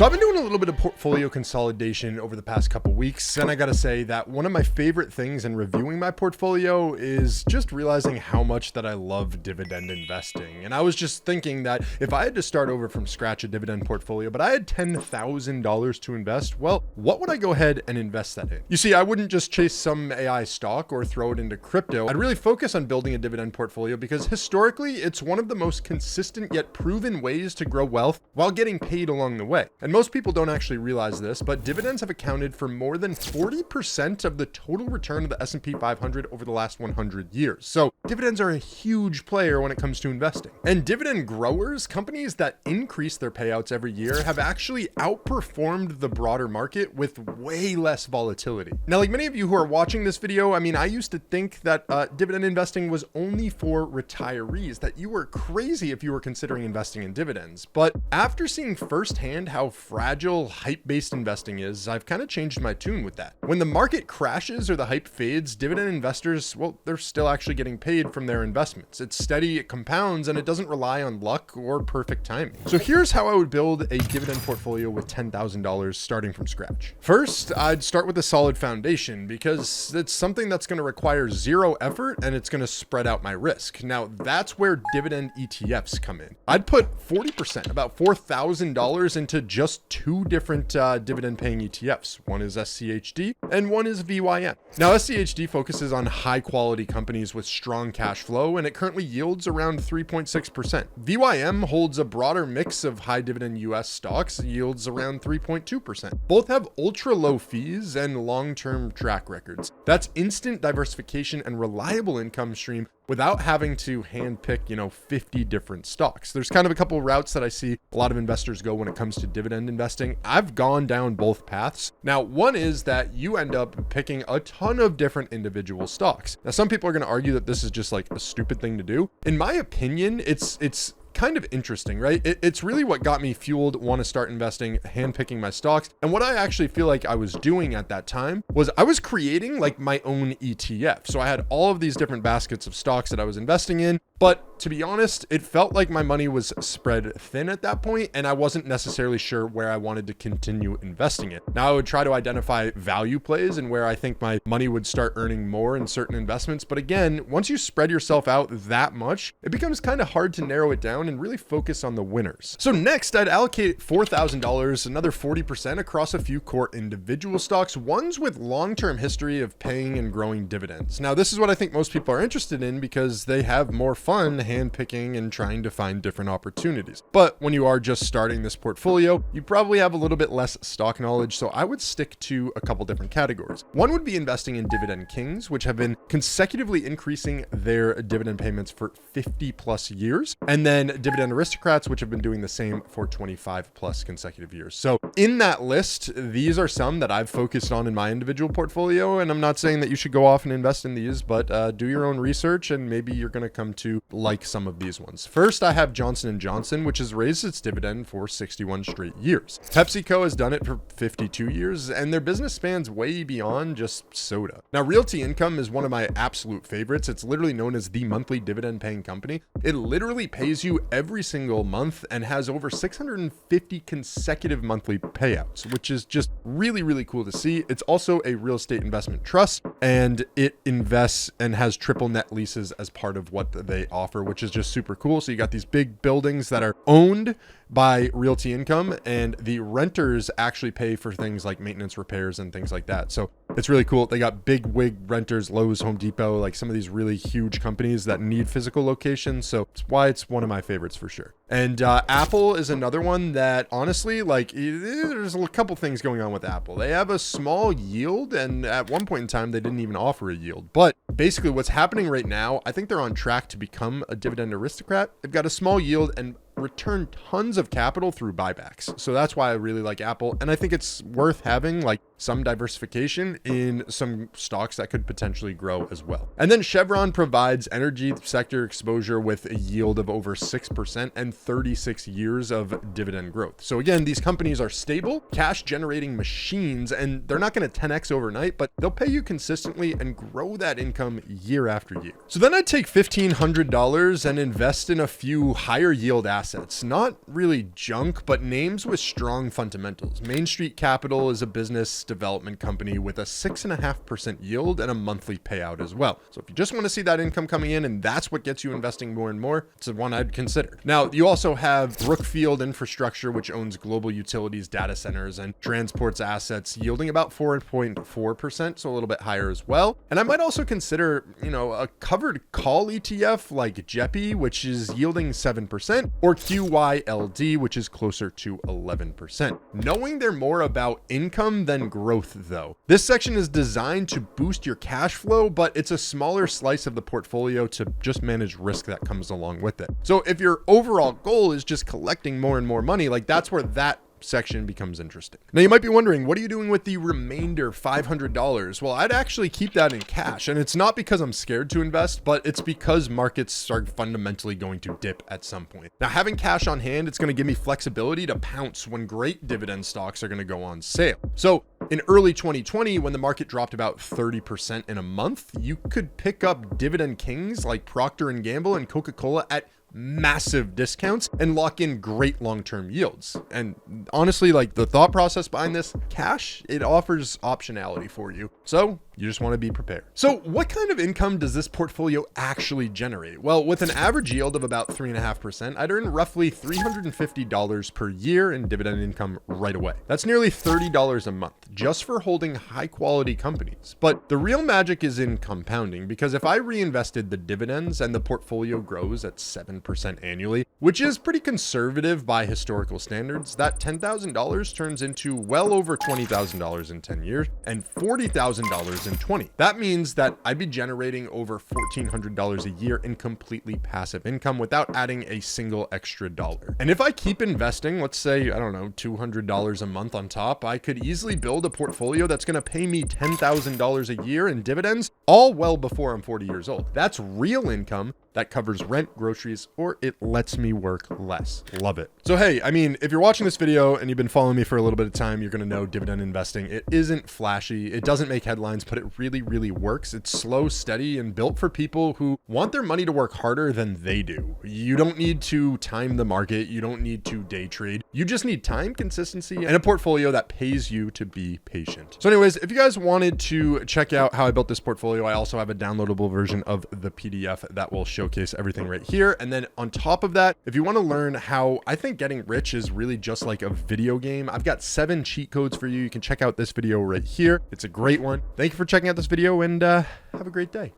So I've been doing a little bit of portfolio consolidation over the past couple weeks, and I gotta say that one of my favorite things in reviewing my portfolio is just realizing how much that I love dividend investing. And I was just thinking that if I had to start over from scratch a dividend portfolio, but I had $10,000 to invest, well, what would I go ahead and invest that in? You see, I wouldn't just chase some AI stock or throw it into crypto. I'd really focus on building a dividend portfolio because historically, it's one of the most consistent yet proven ways to grow wealth while getting paid along the way. And most people don't actually realize this, but dividends have accounted for more than 40% of the total return of the S&P 500 over the last 100 years. So dividends are a huge player when it comes to investing. And dividend growers, companies that increase their payouts every year, have actually outperformed the broader market with way less volatility. Now, like many of you who are watching this video, I used to think that dividend investing was only for retirees, that you were crazy if you were considering investing in dividends. But after seeing firsthand how fragile hype-based investing is, I've kind of changed my tune with that. When the market crashes or the hype fades, dividend investors, well, they're still actually getting paid from their investments. It's steady, it compounds, and it doesn't rely on luck or perfect timing. So here's how I would build a dividend portfolio with $10,000 starting from scratch. First, I'd start with a solid foundation because it's something that's going to require zero effort and it's going to spread out my risk. Now, that's where dividend ETFs come in. I'd put 40%, about $4,000 into just two different dividend paying ETFs. One is SCHD and one is VYM. Now, SCHD focuses on high quality companies with strong cash flow, and it currently yields around 3.6%. VYM holds a broader mix of high dividend US stocks, yields around 3.2%. Both have ultra low fees and long-term track records. That's instant diversification and reliable income stream without having to handpick, 50 different stocks. There's kind of a couple routes that I see a lot of investors go when it comes to dividend investing. I've gone down both paths. Now, one is that you end up picking a ton of different individual stocks. Now, some people are going to argue that this is just like a stupid thing to do. In my opinion, it's kind of interesting, right? It's really what got me fueled, want to start investing, handpicking my stocks. And what I actually feel like I was doing at that time was I was creating like my own ETF. So I had all of these different baskets of stocks that I was investing in. But to be honest, it felt like my money was spread thin at that point, and I wasn't necessarily sure where I wanted to continue investing it. Now, I would try to identify value plays and where I think my money would start earning more in certain investments. But again, once you spread yourself out that much, it becomes kind of hard to narrow it down and really focus on the winners. So next, I'd allocate $4,000, another 40% across a few core individual stocks, ones with long-term history of paying and growing dividends. Now, this is what I think most people are interested in because they have more fun handpicking and trying to find different opportunities. But when you are just starting this portfolio, you probably have a little bit less stock knowledge, so I would stick to a couple different categories. One would be investing in Dividend Kings, which have been consecutively increasing their dividend payments for 50 plus years, and then Dividend Aristocrats, which have been doing the same for 25 plus consecutive years. So in that list, these are some that I've focused on in my individual portfolio, and I'm not saying that you should go off and invest in these, but do your own research and maybe you're going to come to like some of these ones. First, I have Johnson & Johnson, which has raised its dividend for 61 straight years. PepsiCo has done it for 52 years, and their business spans way beyond just soda. Now, Realty Income is one of my absolute favorites. It's literally known as the monthly dividend paying company. It literally pays you every single month and has over 650 consecutive monthly payouts, which is just really, really cool to see. It's also a real estate investment trust, and it invests and has triple net leases as part of what they offer, which is just super cool. So you got these big buildings that are owned by Realty Income, and the renters actually pay for things like maintenance, repairs, and things like that. So it's really cool. They got big wig renters, Lowe's, Home Depot, like some of these really huge companies that need physical locations. So it's why it's one of my favorites for sure. And Apple is another one that honestly, like there's a couple things going on with Apple. They have a small yield, and at one point in time, they didn't even offer a yield. But basically what's happening right now, I think they're on track to become a dividend aristocrat. They've got a small yield and return tons of capital through buybacks. So that's why I really like Apple. And I think it's worth having like some diversification in some stocks that could potentially grow as well. And then Chevron provides energy sector exposure with a yield of over 6% and 36 years of dividend growth. So again, these companies are stable, cash generating machines, and they're not going to 10x overnight, but they'll pay you consistently and grow that income year after year. So then I'd take $1,500 and invest in a few higher yield assets assets. Not really junk, but names with strong fundamentals. Main Street Capital is a business development company with a 6.5% yield and a monthly payout as well. So if you just want to see that income coming in and that's what gets you investing more and more, it's the one I'd consider. Now, you also have Brookfield Infrastructure, which owns global utilities, data centers, and transports assets, yielding about 4.4%, so a little bit higher as well. And I might also consider, a covered call ETF like JEPI, which is yielding 7%, or QYLD, which is closer to 11%. Knowing they're more about income than growth, though. This section is designed to boost your cash flow, but it's a smaller slice of the portfolio to just manage risk that comes along with it. So if your overall goal is just collecting more and more money, like that's where that section becomes interesting. Now you might be wondering, what are you doing with the remainder $500? Well, I'd actually keep that in cash, and it's not because I'm scared to invest, but it's because markets are fundamentally going to dip at some point. Now, having cash on hand, it's going to give me flexibility to pounce when great dividend stocks are going to go on sale. So in early 2020, when the market dropped about 30% in a month, you could pick up dividend kings like Procter & Gamble and Coca-Cola at massive discounts and lock in great long-term yields. And honestly, like the thought process behind this, cash, it offers optionality for you. So you just want to be prepared. So what kind of income does this portfolio actually generate? Well, with an average yield of about 3.5%, I'd earn roughly $350 per year in dividend income right away. That's nearly $30 a month just for holding high quality companies. But the real magic is in compounding, because if I reinvested the dividends and the portfolio grows at 7% annually, which is pretty conservative by historical standards, that $10,000 turns into well over $20,000 in 10 years and $40,000 in 20. That means that I'd be generating over $1,400 a year in completely passive income without adding a single extra dollar. And if I keep investing, let's say, I don't know, $200 a month on top, I could easily build a portfolio that's going to pay me $10,000 a year in dividends, all well before I'm 40 years old. That's real income that covers rent, groceries, or it lets me work less. Love it. So hey, I mean, if you're watching this video and you've been following me for a little bit of time, you're going to know dividend investing. It isn't flashy. It doesn't make headlines, but it really, really works. It's slow, steady, and built for people who want their money to work harder than they do. You don't need to time the market. You don't need to day trade. You just need time, consistency, and a portfolio that pays you to be patient. So anyways, if you guys wanted to check out how I built this portfolio, I also have a downloadable version of the PDF that will showcase everything right here. And then on top of that, if you want to learn how I think getting rich is really just like a video game, I've got 7 cheat codes for you. You can check out this video right here. It's a great one. Thank you for checking out this video, and have a great day.